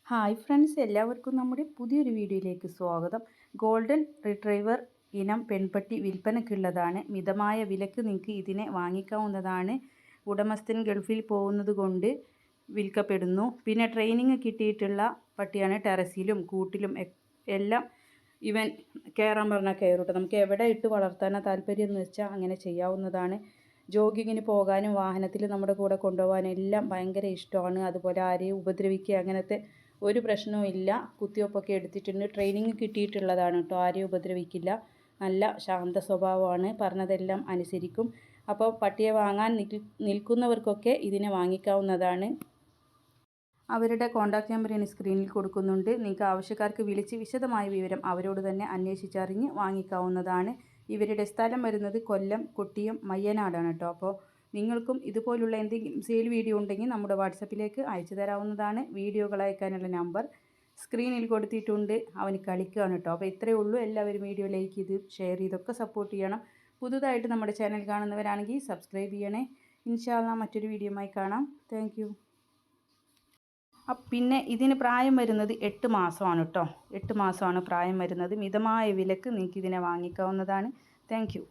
Hi friends, എല്ലാവർക്കും നമ്മുടെ പുതിയൊരു വീഡിയോയിലേക്ക് സ്വാഗതം. ഗോൾഡൻ റിട്രീവർ ഇനം പെൺപട്ടി വിൽപ്പനയ്ക്കുള്ളതാണ്. മിതമായ വിലക്ക് നിങ്ങൾക്ക് ഇതിനെ വാങ്ങിക്കാവുന്നതാണ്. ഉടമസ്ഥൻ ഗൾഫിൽ പോകുന്നത് കൊണ്ട് വിൽക്കപ്പെടുന്നു. പിന്നെ ട്രെയിനിങ് കിട്ടിയിട്ടുള്ള പട്ടിയാണ്. ടെറസിലും കൂട്ടിലും എല്ലാം ഇവൻ കയറാൻ പറഞ്ഞാൽ കയറൂട്ടോ. നമുക്ക് എവിടെ ഇട്ട് വളർത്താനോ താല്പര്യം എന്ന് വെച്ചാൽ അങ്ങനെ ചെയ്യാവുന്നതാണ്. ജോഗിങ്ങിന് പോകാനും വാഹനത്തിൽ നമ്മുടെ കൂടെ കൊണ്ടുപോകാനും എല്ലാം ഭയങ്കര ഇഷ്ടമാണ്. അതുപോലെ ആരെയും ഉപദ്രവിക്കുക അങ്ങനത്തെ ഒരു പ്രശ്നവും ഇല്ല. കുത്തിവെപ്പൊക്കെ എടുത്തിട്ടുണ്ട്. ട്രെയിനിങ് കിട്ടിയിട്ടുള്ളതാണ് കേട്ടോ. ആരെയും ഉപദ്രവിക്കില്ല. നല്ല ശാന്ത സ്വഭാവമാണ്. പറഞ്ഞതെല്ലാം അനുസരിക്കും. അപ്പോൾ പട്ടിയെ വാങ്ങാൻ നിൽക്കുന്നവർക്കൊക്കെ ഇതിനെ വാങ്ങിക്കാവുന്നതാണ്. അവരുടെ കോൺടാക്റ്റ് നമ്പർ ഞാൻ സ്ക്രീനിൽ കൊടുക്കുന്നുണ്ട്. നിങ്ങൾക്ക് ആവശ്യക്കാർക്ക് വിളിച്ച് വിശദമായ വിവരം അവരോട് തന്നെ അന്വേഷിച്ചറിഞ്ഞ് വാങ്ങിക്കാവുന്നതാണ്. ഇവരുടെ സ്ഥലം വരുന്നത് കൊല്ലം, കൊട്ടിയം, മയ്യനാടാണ് കേട്ടോ. അപ്പോൾ നിങ്ങൾക്കും ഇതുപോലുള്ള എന്തെങ്കിലും സെയിൽ വീഡിയോ ഉണ്ടെങ്കിൽ നമ്മുടെ വാട്സപ്പിലേക്ക് അയച്ചു തരാവുന്നതാണ്. വീഡിയോകൾ അയക്കാനുള്ള നമ്പർ സ്ക്രീനിൽ കൊടുത്തിട്ടുണ്ട്. അവന് കളിക്കുകയാണ് കേട്ടോ. അപ്പോൾ ഇത്രയേ ഉള്ളൂ. എല്ലാവരും വീഡിയോ ലൈക്ക് ചെയ്ത് ഷെയർ ചെയ്തൊക്കെ സപ്പോർട്ട് ചെയ്യണം. പുതുതായിട്ട് നമ്മുടെ ചാനൽ കാണുന്നവരാണെങ്കിൽ സബ്സ്ക്രൈബ് ചെയ്യണേ. ഇൻഷാ അല്ലാഹ് മറ്റൊരു വീഡിയോയുമായി കാണാം. Thank you. പിന്നെ ഇതിന് പ്രായം വരുന്നത് 8 മാസമാണ് കേട്ടോ. 8 മാസമാണ് പ്രായം വരുന്നത്. മിതമായ വിലക്ക് നിങ്ങൾക്ക് ഇതിനെ വാങ്ങിക്കാവുന്നതാണ്. Thank you.